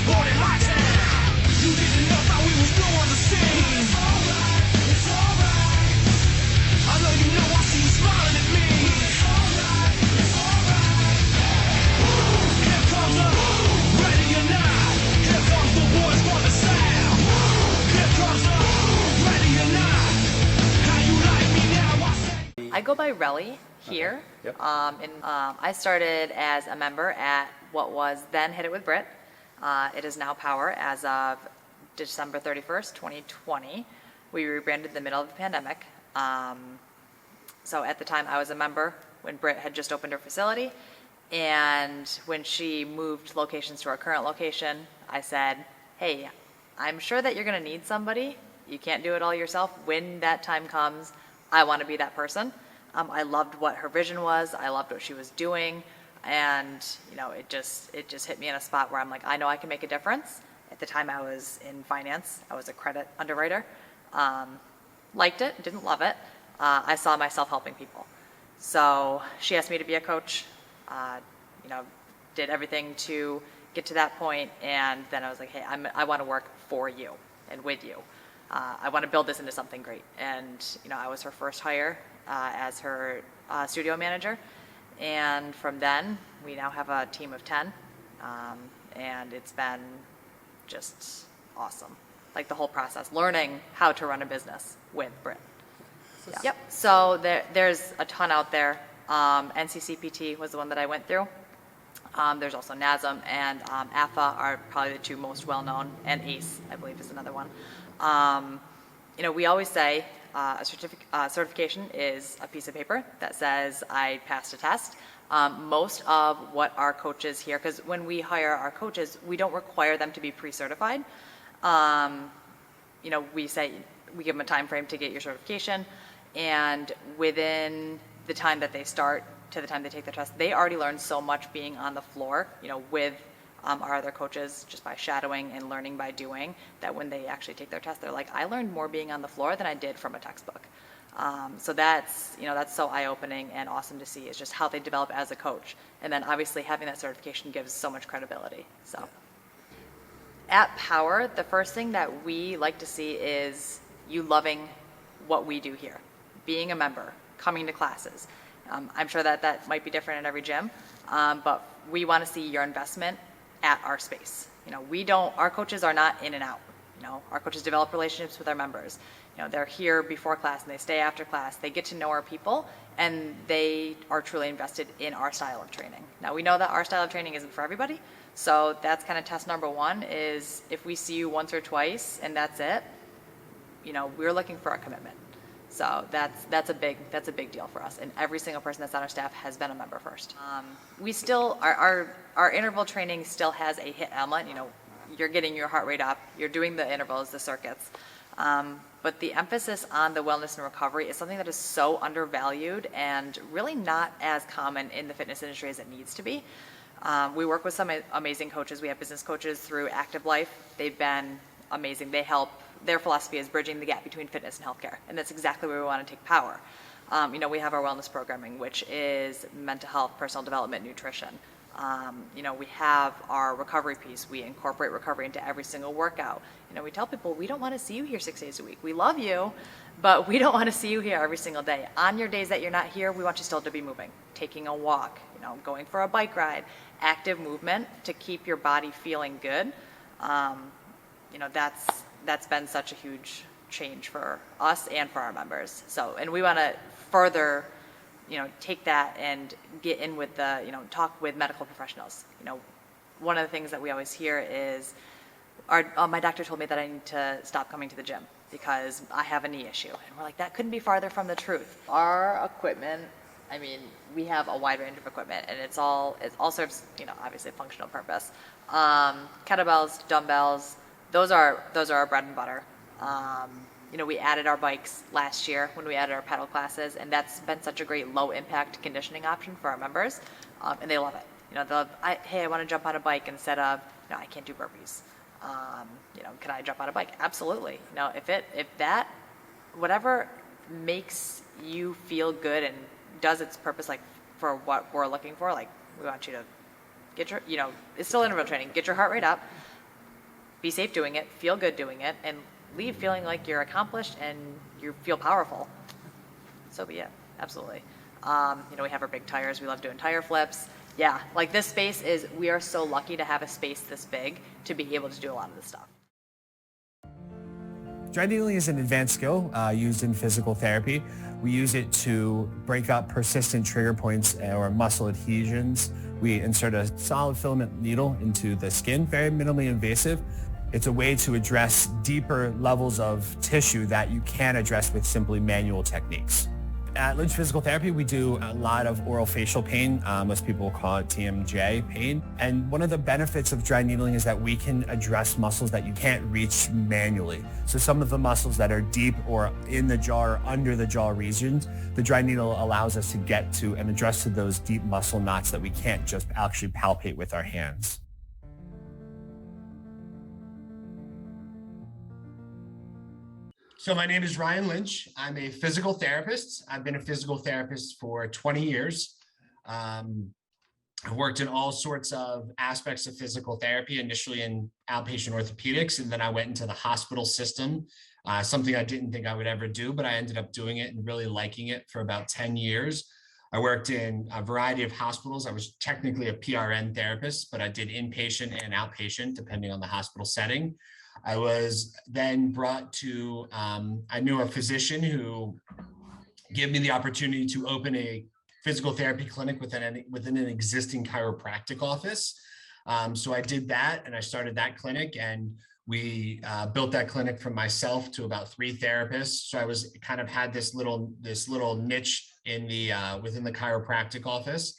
was born in my town. You didn't know how we was blue on the scene. It's alright, it's alright. I know you know I see you smiling at me. It's alright, it's alright. Here comes the ready or not. Here comes the boys for the sound. Here comes the ready or not. How you like me now? I say. I go by Relly here. Okay. Yep. I started as a member at what was then Hit It With Brit. It is now Power as of December 31st, 2020. We rebranded in the middle of the pandemic. So at the time I was a member when Brit had just opened her facility. And when she moved locations to our current location, I said, hey, I'm sure that you're going to need somebody. You can't do it all yourself. When that time comes, I want to be that person. I loved what her vision was. I loved what she was doing. And, you know, it just hit me in a spot where I'm like, I know I can make a difference. At the time I was in finance. I was a credit underwriter. Liked it, didn't love it. I saw myself helping people. So she asked me to be a coach, you know, did everything to get to that point. And then I was like, hey, I want to work for you and with you. I want to build this into something great. And, you know, I was her first hire as her studio manager. And from then, we now have a team of 10. And it's been just awesome. Like the whole process, learning how to run a business with Brit. Yeah. Yep. So there's a ton out there. NCCPT was the one that I went through. There's also NASM and AFA are probably the two most well-known, and ACE, I believe, is another one. You know, we always say a certification is a piece of paper that says I passed a test. Most of what our coaches here, because when we hire our coaches, we don't require them to be pre-certified. You know, we give them a time frame to get your certification, and within the time that they start to the time they take the test, they already learned so much being on the floor, you know, with our other coaches, just by shadowing and learning by doing, that when they actually take their test, they're like, I learned more being on the floor than I did from a textbook. So that's, you know, that's so eye-opening and awesome to see. Is just how they develop as a coach, and then obviously having that certification gives so much credibility. So at Power, the first thing that we like to see is you loving what we do here, being a member, coming to classes. I'm sure that might be different in every gym, but we want to see your investment at our space. You know, our coaches are not in and out. You know, our coaches develop relationships with our members. You know, they're here before class and they stay after class. They get to know our people, and they are truly invested in our style of training. Now, we know that our style of training isn't for everybody, so that's kind of test number one. Is if we see you once or twice and that's it, you know, we're looking for a commitment. So that's a big deal for us, and every single person that's on our staff has been a member first. We still our interval training still has a HIIT element. You know, you're getting your heart rate up, you're doing the intervals, the circuits, but the emphasis on the wellness and recovery is something that is so undervalued and really not as common in the fitness industry as it needs to be. We work with some amazing coaches. We have business coaches through Active Life. They've been amazing. They help. Their philosophy is bridging the gap between fitness and healthcare, and that's exactly where we want to take Power. You know, we have our wellness programming, which is mental health, personal development, nutrition. You know, we have our recovery piece. We incorporate recovery into every single workout. You know, we tell people we don't want to see you here 6 days a week. We love you, but we don't want to see you here every single day. On your days that you're not here, we want you still to be moving, taking a walk, you know, going for a bike ride, active movement to keep your body feeling good. You know, that's been such a huge change for us and for our members. So, and we want to further, you know, take that and get in with the, you know, talk with medical professionals. You know, one of the things that we always hear is, my doctor told me that I need to stop coming to the gym because I have a knee issue. And we're like, that couldn't be farther from the truth. Our equipment, I mean, we have a wide range of equipment, and it all serves, you know, obviously functional purpose. Kettlebells, dumbbells, those are our bread and butter. You know, we added our bikes last year when we added our pedal classes, and that's been such a great low impact conditioning option for our members, and they love it. You know, hey, I want to jump on a bike instead of, no, I can't do burpees. You know, can I jump on a bike? Absolutely. You know, if that, whatever makes you feel good and does its purpose, like for what we're looking for, like we want you to get your, you know, it's still interval training, get your heart rate up, be safe doing it, feel good doing it, and leave feeling like you're accomplished and you feel powerful. So be it. Absolutely. We have our big tires. We love doing tire flips. Yeah, like this space we are so lucky to have a space this big to be able to do a lot of this stuff. Dry needling is an advanced skill used in physical therapy. We use it to break up persistent trigger points or muscle adhesions. We insert a solid filament needle into the skin, very minimally invasive. It's a way to address deeper levels of tissue that you can't address with simply manual techniques. At Lynch Physical Therapy, we do a lot of oral facial pain. Most people call it TMJ pain. And one of the benefits of dry needling is that we can address muscles that you can't reach manually. So some of the muscles that are deep or in the jaw or under the jaw regions, the dry needle allows us to get to and address to those deep muscle knots that we can't just actually palpate with our hands. So my name is Ryan Lynch. I'm a physical therapist. I've been a physical therapist for 20 years. I've worked in all sorts of aspects of physical therapy, initially in outpatient orthopedics, and then I went into the hospital system, something I didn't think I would ever do, but I ended up doing it and really liking it for about 10 years. I worked in a variety of hospitals. I was technically a PRN therapist, but I did inpatient and outpatient, depending on the hospital setting. I was then brought to, I knew a physician who gave me the opportunity to open a physical therapy clinic within an existing chiropractic office. So I did that and I started that clinic, and we built that clinic from myself to about 3 therapists. So I was kind of had this little niche in the within the chiropractic office.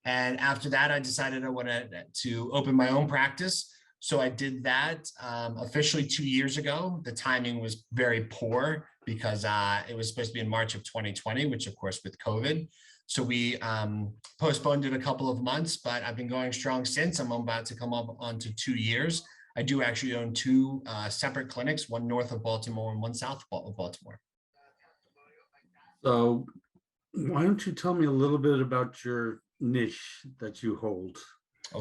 And after that, I decided I wanted to open my own practice. So I did that officially 2 years ago. The timing was very poor because it was supposed to be in March of 2020, which of course with COVID. So we postponed it a couple of months, but I've been going strong since. I'm about to come up onto 2 years. I do actually own 2 separate clinics, one north of Baltimore and one south of Baltimore. So why don't you tell me a little bit about your niche that you hold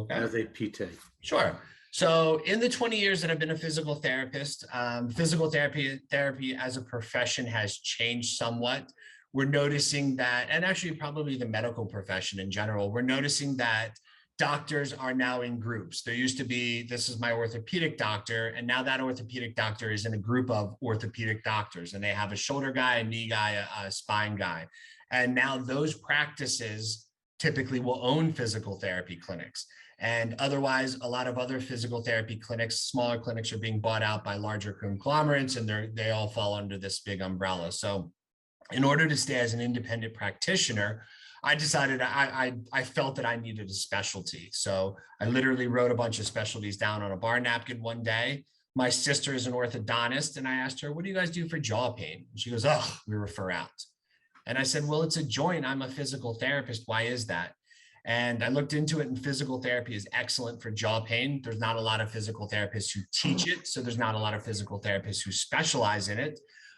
as a PT? Sure. So in the 20 years that I've been a physical therapist, physical therapy as a profession has changed somewhat. We're noticing that, and actually probably the medical profession in general, we're noticing that doctors are now in groups. There used to be, this is my orthopedic doctor, and now that orthopedic doctor is in a group of orthopedic doctors, and they have a shoulder guy, a knee guy, a spine guy. And now those practices typically will own physical therapy clinics. And otherwise, a lot of other physical therapy clinics, smaller clinics, are being bought out by larger conglomerates, and they all fall under this big umbrella. So in order to stay as an independent practitioner, I decided I felt that I needed a specialty. So I literally wrote a bunch of specialties down on a bar napkin one day. My sister is an orthodontist, and I asked her, what do you guys do for jaw pain? And she goes, oh, we refer out. And I said, well, it's a joint. I'm a physical therapist. Why is that? And I looked into it, and physical therapy is excellent for jaw pain. There's not a lot of physical therapists who teach it. So there's not a lot of physical therapists who specialize in it.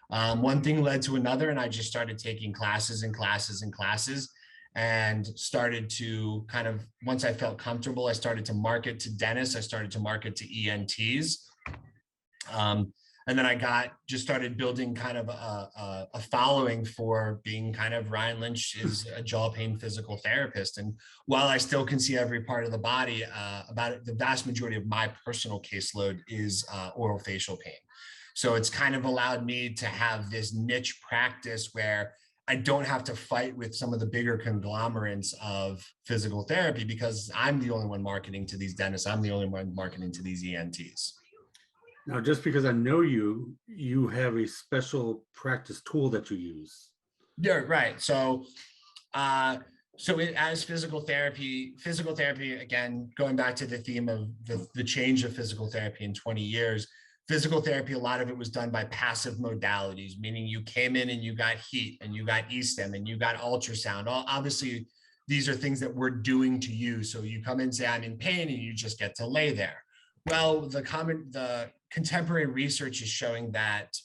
One thing led to another, and I just started taking classes and classes and classes, and started to kind of, once I felt comfortable, I started to market to dentists. I started to market to ENTs. And then I just started building kind of a following for being kind of Ryan Lynch is a jaw pain physical therapist. And while I still can see every part of the body, the vast majority of my personal caseload is oral facial pain. So it's kind of allowed me to have this niche practice where I don't have to fight with some of the bigger conglomerates of physical therapy, because I'm the only one marketing to these dentists. I'm the only one marketing to these ENTs. Now, just because I know you, you have a special practice tool that you use. Yeah, right. So, as physical therapy, again, going back to the theme of the change of physical therapy in 20 years, physical therapy, a lot of it was done by passive modalities, meaning you came in and you got heat and you got e-stim and you got ultrasound. Obviously, these are things that we're doing to you. So you come in and say, I'm in pain, and you just get to lay there. Well, the contemporary research is showing that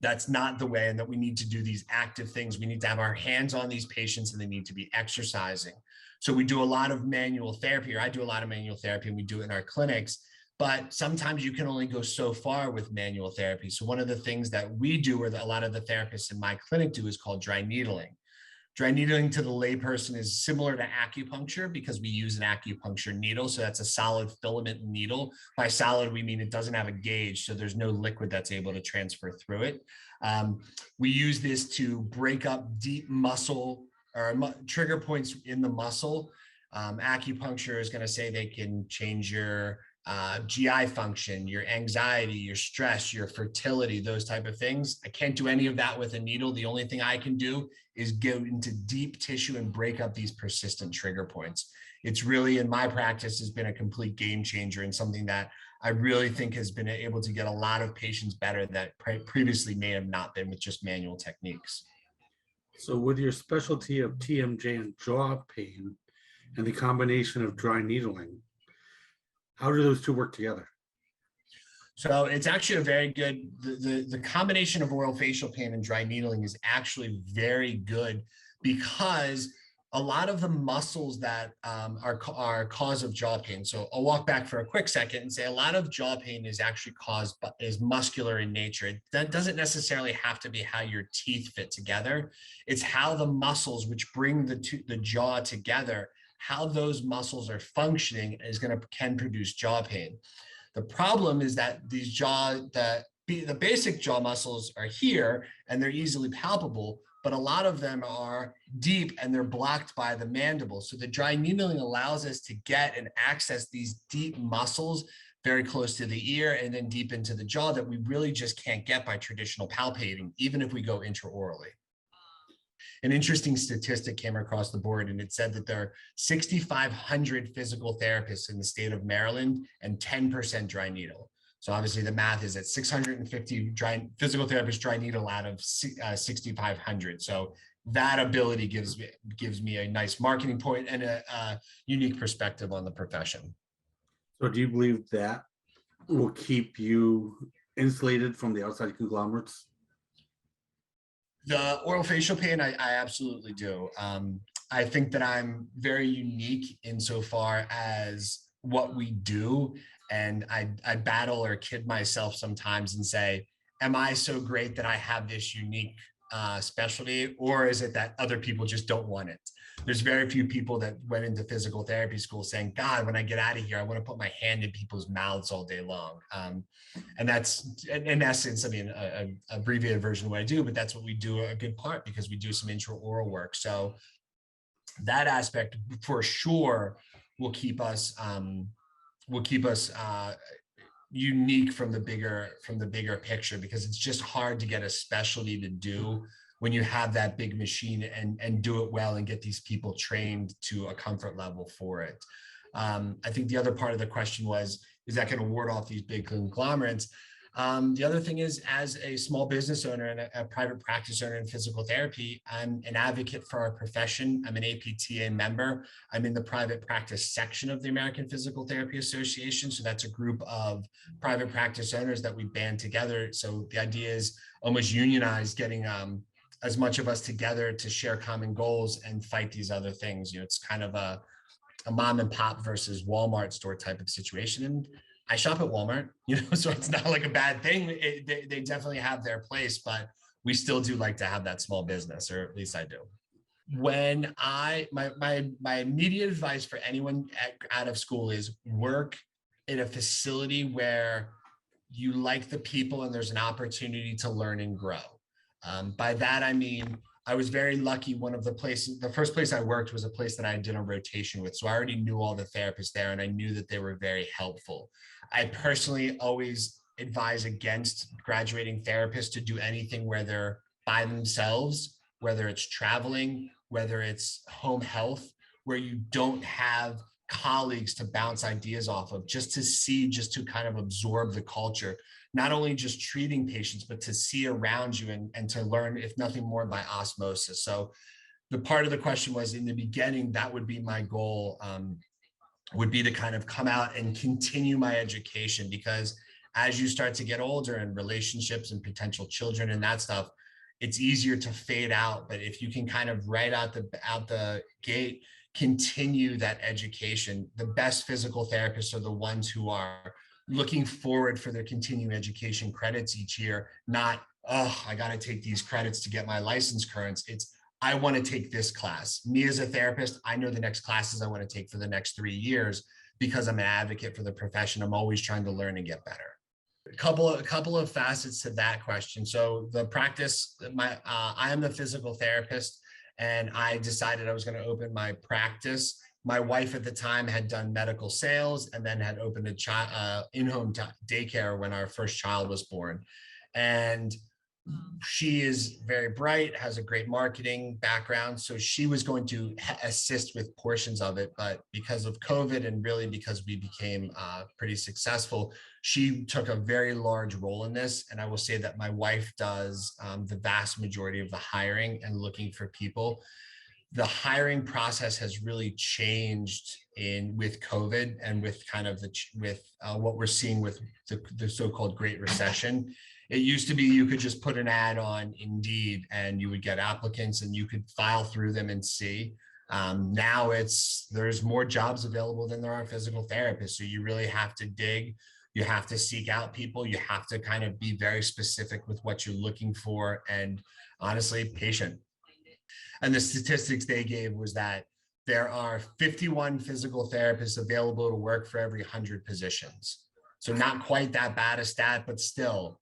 that's not the way, and that we need to do these active things. We need to have our hands on these patients, and they need to be exercising. So we do a lot of manual therapy, or I do a lot of manual therapy, and we do it in our clinics. but sometimes you can only go so far with manual therapy. So one of the things that we do, or that a lot of the therapists in my clinic do, is called dry needling. Dry needling to the layperson is similar to acupuncture because we use an acupuncture needle. So that's a solid filament needle. By solid, we mean it doesn't have a gauge, so there's no liquid that's able to transfer through it. We use this to break up deep muscle or trigger points in the muscle. Acupuncture is going to say they can change your GI function, your anxiety, your stress, your fertility, those type of things. I can't do any of that with a needle. The only thing I can do is go into deep tissue and break up these persistent trigger points. It's really, in my practice, has been a complete game changer and something that I really think has been able to get a lot of patients better that previously may have not been with just manual techniques. So with your specialty of TMJ and jaw pain and the combination of dry needling, how do those two work together? So it's actually a very good, the combination of oral facial pain and dry needling is actually very good, because a lot of the muscles that are cause of jaw pain. So I'll walk back for a quick second and say a lot of jaw pain is actually is muscular in nature. That doesn't necessarily have to be how your teeth fit together. It's how the muscles which bring the jaw together, how those muscles are functioning can produce jaw pain. The problem is that the basic jaw muscles are here and they're easily palpable, but a lot of them are deep and they're blocked by the mandible. So the dry needling allows us to get and access these deep muscles very close to the ear and then deep into the jaw that we really just can't get by traditional palpating, even if we go intraorally. An interesting statistic came across the board, and it said that there are 6,500 physical therapists in the state of Maryland and 10% dry needle. So obviously the math is at 650 physical therapists dry needle out of 6,500. So that ability gives me a nice marketing point and a unique perspective on the profession. So do you believe that will keep you insulated from the outside conglomerates? The oral facial pain, I absolutely do. I think that I'm very unique insofar as what we do. And I battle or kid myself sometimes and say, am I so great that I have this unique specialty, or is it that other people just don't want it? There's very few people that went into physical therapy school saying, God, when I get out of here, I want to put my hand in people's mouths all day long. And that's, in essence, I mean, an abbreviated version of what I do, but that's what we do a good part, because we do some intraoral work. So that aspect for sure will keep us unique from the bigger picture, because it's just hard to get a specialty to do when you have that big machine and do it well and get these people trained to a comfort level for it. I think the other part of the question was, is that going to ward off these big conglomerates? The other thing is, as a small business owner and a private practice owner in physical therapy, I'm an advocate for our profession. I'm an APTA member. I'm in the private practice section of the American Physical Therapy Association. So that's a group of private practice owners that we band together. So the idea is almost unionize, getting as much of us together to share common goals and fight these other things. You know, it's kind of a mom and pop versus Walmart store type of situation. And I shop at Walmart, you know, so it's not like a bad thing. They definitely have their place, but we still do like to have that small business, or at least I do. When my immediate advice for anyone out of school is work in a facility where you like the people and there's an opportunity to learn and grow. By that, I mean, I was very lucky. The first place I worked was a place that I did a rotation with. So I already knew all the therapists there and I knew that they were very helpful. I personally always advise against graduating therapists to do anything where they're by themselves, whether it's traveling, whether it's home health, where you don't have colleagues to bounce ideas off of, just to kind of absorb the culture. Not only just treating patients, but to see around you and to learn, if nothing more, by osmosis. So the part of the question was, in the beginning, that would be my goal, would be to kind of come out and continue my education, because as you start to get older and relationships and potential children and that stuff, it's easier to fade out. But if you can kind of right out the gate, continue that education, the best physical therapists are the ones who are looking forward for their continuing education credits each year, not, oh, I got to take these credits to get my license current. It's, I want to take this class. Me as a therapist, I know the next classes I want to take for the next 3 years because I'm an advocate for the profession. I'm always trying to learn and get better. A couple of facets to that question. So the practice, I am the physical therapist, and I decided I was going to open my practice. My wife at the time had done medical sales and then had opened a in-home daycare when our first child was born. And she is very bright, has a great marketing background. So she was going to assist with portions of it. But because of COVID and really because we became pretty successful, she took a very large role in this. And I will say that my wife does the vast majority of the hiring and looking for people. The hiring process has really changed with COVID and with kind of what we're seeing with the so-called Great Recession. It used to be you could just put an ad on Indeed and you would get applicants and you could file through them and see. Now there's more jobs available than there are physical therapists. So you really have to dig. You have to seek out people. You have to kind of be very specific with what you're looking for and honestly patient. And the statistics they gave was that there are 51 physical therapists available to work for every 100 positions. So not quite that bad a stat, but still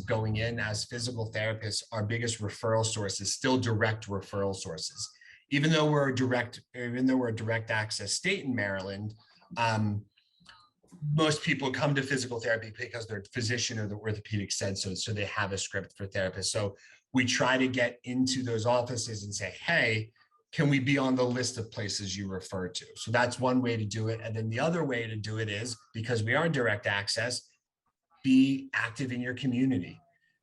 going in as physical therapists, our biggest referral source is still direct referral sources. Even though we're a direct access state in Maryland, most people come to physical therapy because their physician or the orthopedic said so, so they have a script for therapists. So we try to get into those offices and say, hey, can we be on the list of places you refer to? So that's one way to do it. And then the other way to do it is, because we are direct access, be active in your community,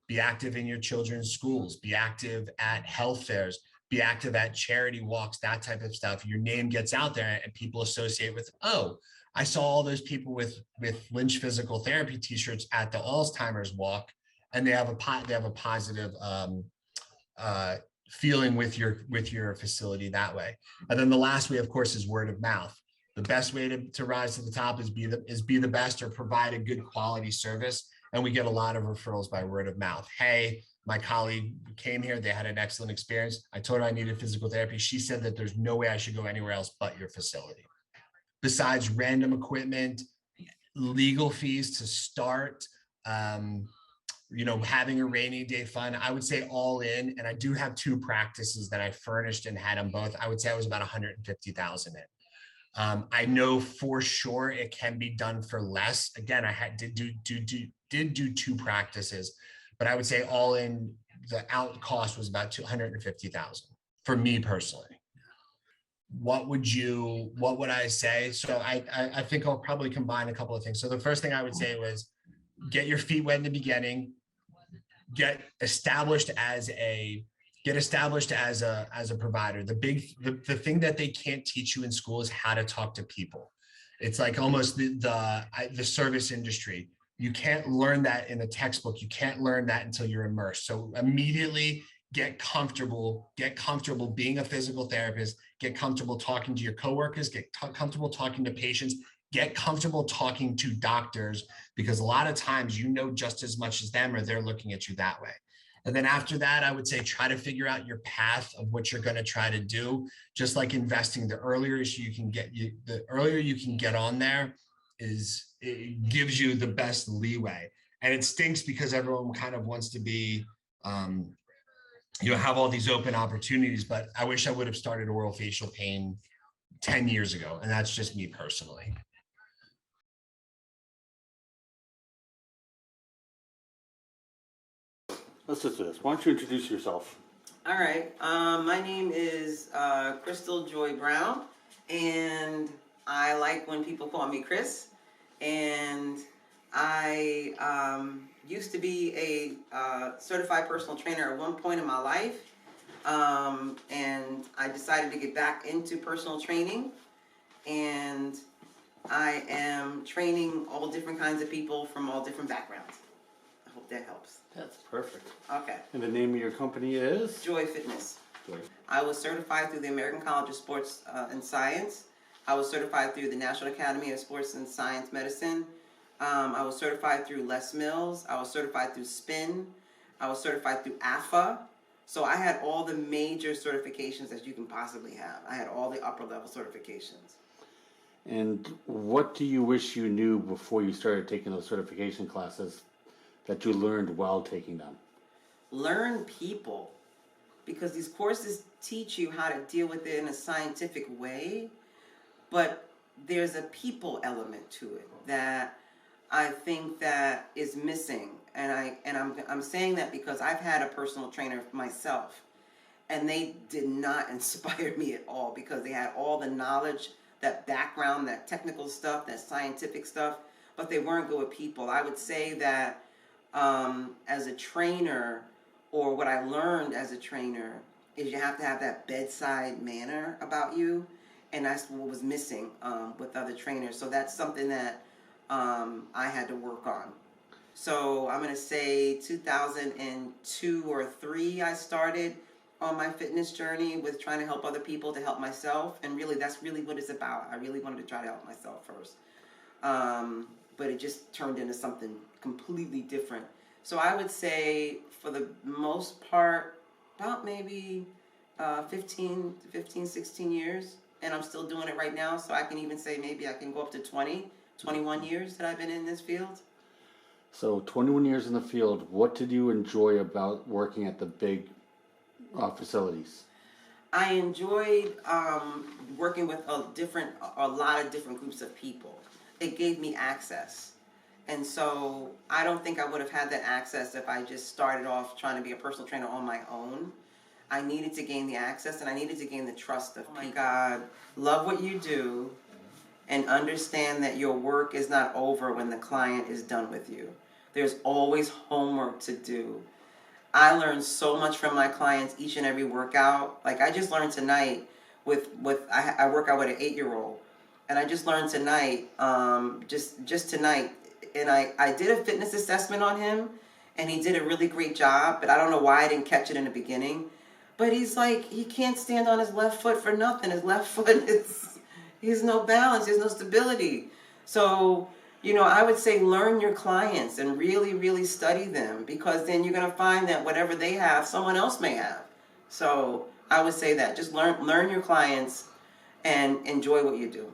be active in your children's schools, be active at health fairs, be active at charity walks, that type of stuff. Your name gets out there and people associate with, oh, I saw all those people with Lynch Physical Therapy t-shirts at the Alzheimer's walk, and they have a positive feeling with your facility that way. And then the last way, of course, is word of mouth. The best way to rise to the top is be the best or provide a good quality service. And we get a lot of referrals by word of mouth. Hey, my colleague came here, they had an excellent experience. I told her I needed physical therapy. She said that there's no way I should go anywhere else but your facility. Besides random equipment, legal fees to start, having a rainy day fund, I would say all in, and I do have 2 practices that I furnished and had them both. I would say I was about 150,000 in. I know for sure it can be done for less. Again, I did do 2 practices, but I would say all in, the out cost was about 250,000 for me personally. What would I say? So I think I'll probably combine a couple of things. So the first thing I would say was get your feet wet in the beginning, get established as a provider. The thing that they can't teach you in school is how to talk to people. It's like almost the service industry. You can't learn that in a textbook. You can't learn that until you're immersed. So immediately get comfortable being a physical therapist, get comfortable talking to your coworkers, get comfortable talking to patients, get comfortable talking to doctors, because a lot of times you know just as much as them or they're looking at you that way. And then after that, I would say try to figure out your path of what you're going to try to do. Just like investing, the earlier you can get on there, it gives you the best leeway. And it stinks because everyone kind of wants to be, have all these open opportunities, but I wish I would have started oral facial pain 10 years ago. And that's just me personally. Let's just do this. Why don't you introduce yourself? All right. My name is Crystal Joy Brown, and I like when people call me Chris. And I used to be a certified personal trainer at one point in my life, and I decided to get back into personal training. And I am training all different kinds of people from all different backgrounds. I hope that helps. That's perfect. Okay. And the name of your company is? Joy Fitness. Joy. I was certified through the American College of Sports and Science. I was certified through the National Academy of Sports and Science Medicine. I was certified through Les Mills. I was certified through Spin. I was certified through AFA. So I had all the major certifications that you can possibly have. I had all the upper level certifications. And what do you wish you knew before you started taking those certification classes that you learned while taking them? Learn people, because these courses teach you how to deal with it in a scientific way, but there's a people element to it that I think that is missing. And I'm saying that because I've had a personal trainer myself, and they did not inspire me at all, because they had all the knowledge, that background, that technical stuff, that scientific stuff, but they weren't good with people. I would say that as a trainer, or what I learned as a trainer, is you have to have that bedside manner about you, and that's what was missing with other trainers. So that's something that I had to work on. So I'm going to say 2002 or 3 I started on my fitness journey with trying to help other people to help myself, and really that's really what it's about. I really wanted to try to help myself first, but it just turned into something completely different. So I would say for the most part about maybe 15, 16 years, and I'm still doing it right now, so I can even say maybe I can go up to 21 years that I've been in this field. So 21 years in the field, what did you enjoy about working at the big facilities? I enjoyed working with a lot of different groups of people. It gave me access. And so I don't think I would have had that access if I just started off trying to be a personal trainer on my own. I needed to gain the access, and I needed to gain the trust of people. Oh my God, love what you do, and understand that your work is not over when the client is done with you. There's always homework to do. I learned so much from my clients each and every workout. Like I just learned tonight I work out with an 8-year-old, and I just learned tonight, just tonight, and I did a fitness assessment on him, and he did a really great job, but I don't know why I didn't catch it in the beginning. But he's like, he can't stand on his left foot for nothing. His left foot he has no balance, he has no stability. So, I would say learn your clients and really, really study them, because then you're going to find that whatever they have, someone else may have. So I would say that. Just learn your clients and enjoy what you do.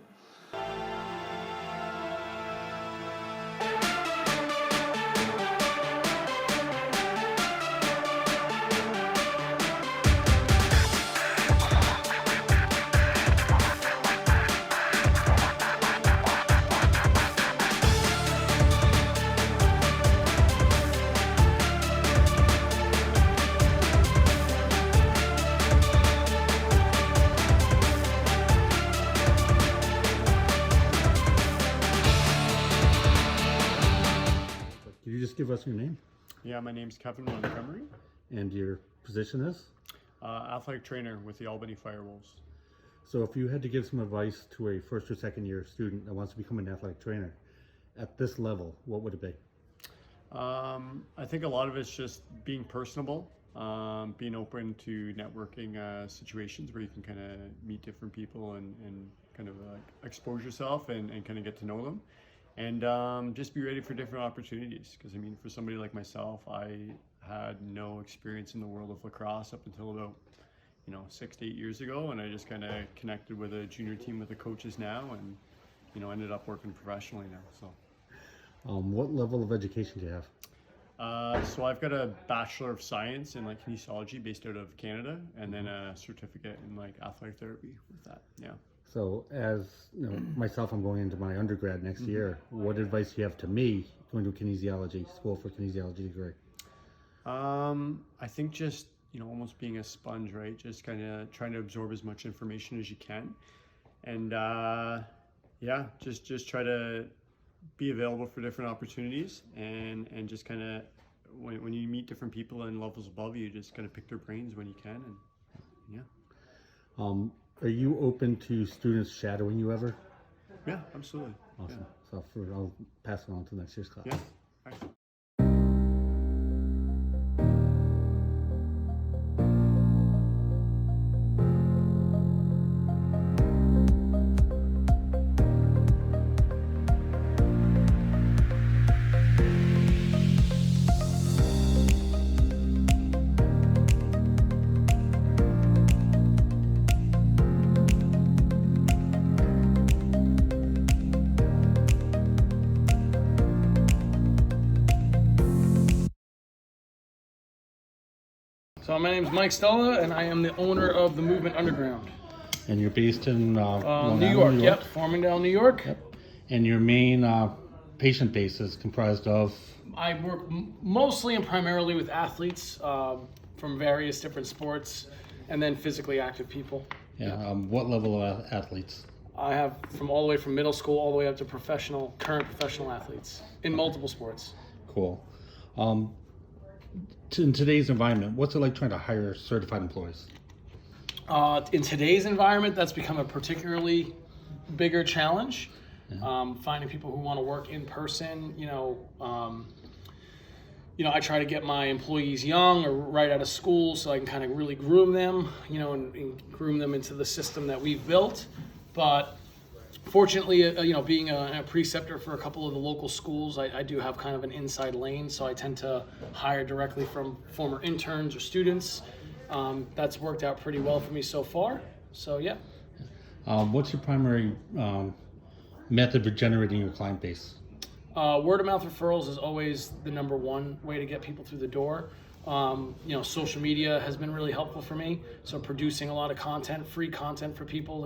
Could you just give us your name Yeah, my name's Kevin Montgomery, and your position is? athletic trainer with the Albany Firewolves. So if you had to give some advice to a first or second year student that wants to become an athletic trainer at this level, what would it be? I think a lot of it's just being personable, being open to networking situations where you can kind of meet different people and kind of expose yourself and kind of get to know them. And just be ready for different opportunities, because I mean, for somebody like myself, I had no experience in the world of lacrosse up until about 6 to 8 years ago, and I just kind of connected with a junior team with the coaches now, and ended up working professionally now. So What level of education do you have? so I've got a Bachelor of Science in kinesiology based out of Canada, and then a certificate in athletic therapy with that. Yeah. So as myself, I'm going into my undergrad next year. What advice do you have to me going to kinesiology, school for kinesiology degree? I think just almost being a sponge, right? Just kind of trying to absorb as much information as you can, and yeah, just try to be available for different opportunities, and just kind of when you meet different people and levels above you, just kind of pick their brains when you can, and yeah. Are you open to students shadowing you ever? Yeah, absolutely. Awesome. So I'll pass it on to next year's class. Yeah. Excellent. So my name is Mike Stella, and I am the owner of the Movement Underground. And you're based in Long New Island, York, yep, Farmingdale, New York. Yep. And your main patient base is comprised of? I work mostly and primarily with athletes from various different sports, and then physically active people. Yeah. What level of athletes? I have from all the way from middle school all the way up to current professional athletes in multiple sports. Cool. In today's environment, what's it like trying to hire certified employees? In today's environment, that's become a particularly bigger challenge. Finding people who want to work in person, I try to get my employees young or right out of school so I can kind of really groom them, and groom them into the system that we've built. But fortunately, being a preceptor for a couple of the local schools, I do have kind of an inside lane, so I tend to hire directly from former interns or students. That's worked out pretty well for me so far. So yeah. What's your primary method for generating your client base? Word of mouth referrals is always the number one way to get people through the door. Social media has been really helpful for me. So producing a lot of content, free content for people.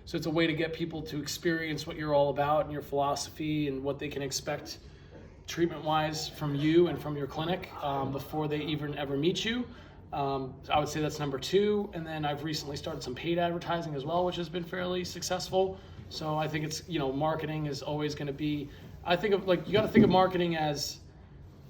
So it's a way to get people to experience what you're all about and your philosophy and what they can expect treatment-wise from you and from your clinic before they even ever meet you. I would say that's number two. And then I've recently started some paid advertising as well, which has been fairly successful. So I think it's, marketing is always going to be, you got to think of marketing as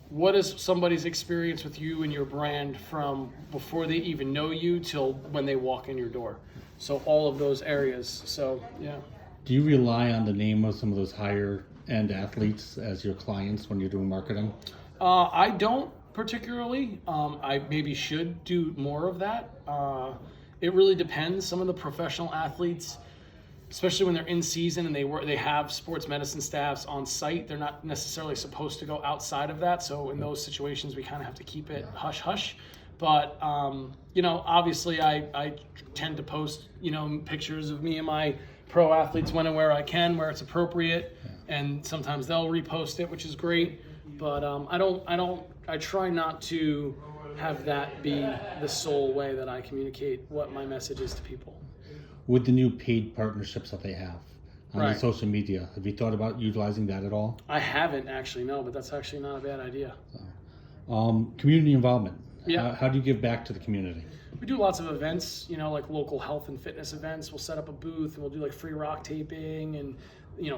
what is somebody's experience with you and your brand from before they even know you till when they walk in your door. So all of those areas. So, yeah. Do you rely on the name of some of those higher end athletes as your clients when you're doing marketing? I don't particularly. I maybe should do more of that. It really depends. Some of the professional athletes, especially when they're in season and they have sports medicine staffs on site, they're not necessarily supposed to go outside of that. So in those situations, we kind of have to keep it hush hush. But obviously, I tend to post pictures of me and my pro athletes when and where I can, where it's appropriate, and sometimes they'll repost it, which is great. But I try not to have that be the sole way that I communicate what my message is to people. With the new paid partnerships that they have on Right. social media, have you thought about utilizing that at all? I haven't actually, no, but that's actually not a bad idea. Community involvement. Yeah. How do you give back to the community? We do lots of events, like local health and fitness events. We'll set up a booth and we'll do like free rock taping and,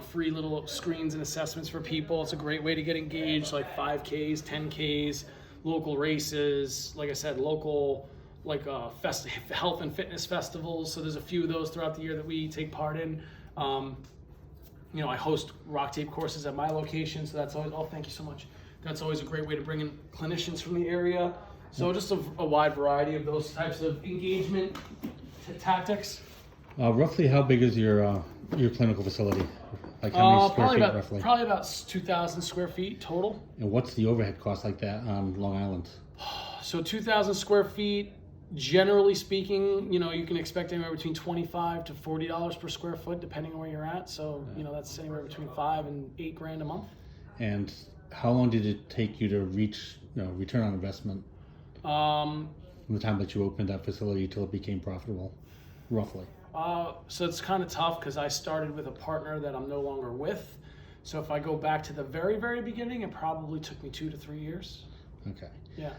free little screens and assessments for people. It's a great way to get engaged, like 5Ks, 10Ks, local races, like I said, local health and fitness festivals. So there's a few of those throughout the year that we take part in. I host rock tape courses at my location, so that's always, thank you so much. That's always a great way to bring in clinicians from the area. So just a wide variety of those types of engagement tactics. Roughly how big is your clinical facility? Like how many square feet roughly? Probably about 2,000 square feet total. And what's the overhead cost like that on Long Island? So 2,000 square feet, generally speaking, you can expect anywhere between $25 to $40 per square foot, depending on where you're at. So, that's anywhere between $5,000 and $8,000 a month. And how long did it take you to reach, return on investment? From the time that you opened that facility till it became profitable, roughly? So it's kind of tough because I started with a partner that I'm no longer with. So if I go back to the very, very beginning, it probably took me 2 to 3 years. Okay. Yeah.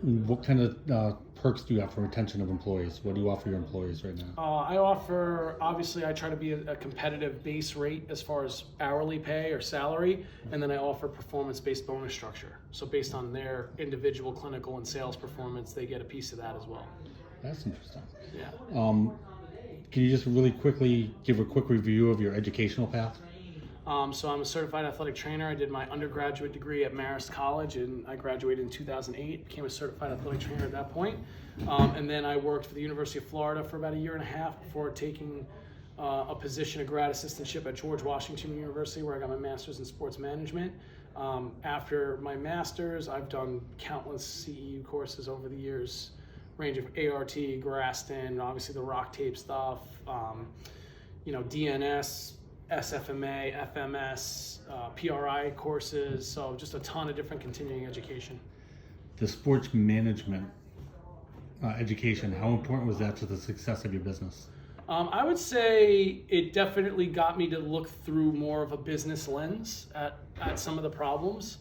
What kind of perks do you have for retention of employees? What do you offer your employees right now? I try to be a competitive base rate as far as hourly pay or salary, and then I offer performance-based bonus structure. So based on their individual clinical and sales performance, they get a piece of that as well. That's interesting. Yeah. Can you just really quickly give a quick review of your educational path? So I'm a certified athletic trainer. I did my undergraduate degree at Marist College, and I graduated in 2008, became a certified athletic trainer at that point. And then I worked for the University of Florida for about 1.5 years before taking a position, a grad assistantship at George Washington University, where I got my master's in sports management. After my master's, I've done countless CEU courses over the years, range of ART, Graston, obviously the rock tape stuff, DNS, SFMA, FMS, PRI courses, so just a ton of different continuing education. the sports management education, how important was that to the success of your business? I would say it definitely got me to look through more of a business lens at some of the problems.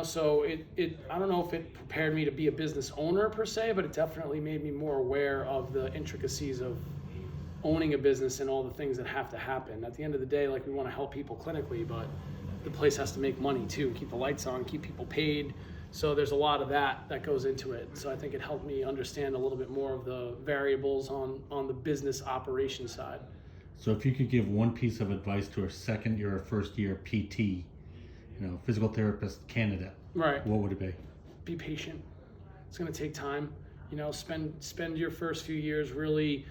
So I don't know if it prepared me to be a business owner per se, but it definitely made me more aware of the intricacies of owning a business and all the things that have to happen. At the end of the day, like, we want to help people clinically, but the place has to make money too, keep the lights on, keep people paid. So there's a lot of that goes into it. So I think it helped me understand a little bit more of the variables on the business operation side. So if you could give one piece of advice to a second year or first year PT, physical therapist candidate, right, what would it be? Be patient. It's going to take time. Spend your first few years really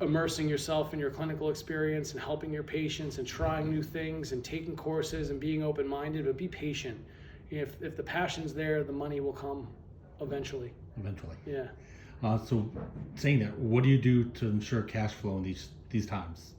immersing yourself in your clinical experience and helping your patients and trying new things and taking courses and being open-minded, but be patient. If the passion's there, the money will come eventually. Yeah. So saying that, what do you do to ensure cash flow in these times?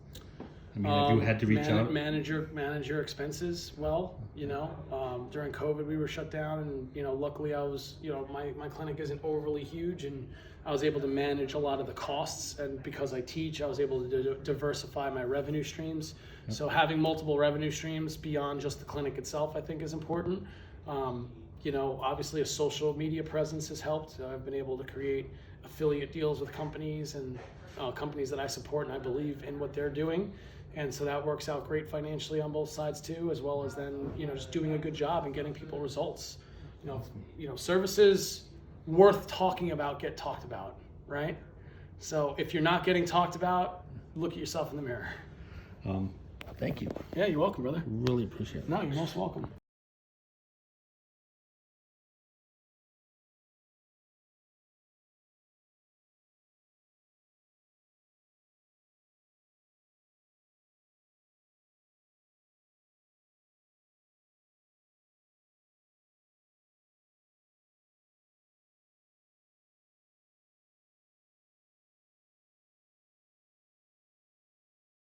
I mean, have you had to reach out? Manage your expenses well. During COVID, we were shut down, and luckily I was, my clinic isn't overly huge, and I was able to manage a lot of the costs. And because I teach, I was able to diversify my revenue streams. Yep. So having multiple revenue streams beyond just the clinic itself, I think, is important. Obviously a social media presence has helped. I've been able to create affiliate deals with companies and companies that I support, and I believe in what they're doing. And so that works out great financially on both sides too, as well as then, just doing a good job and getting people results. Services worth talking about get talked about, right? So if you're not getting talked about, look at yourself in the mirror. Thank you. Yeah, you're welcome, brother. Really appreciate it. No, you're most welcome.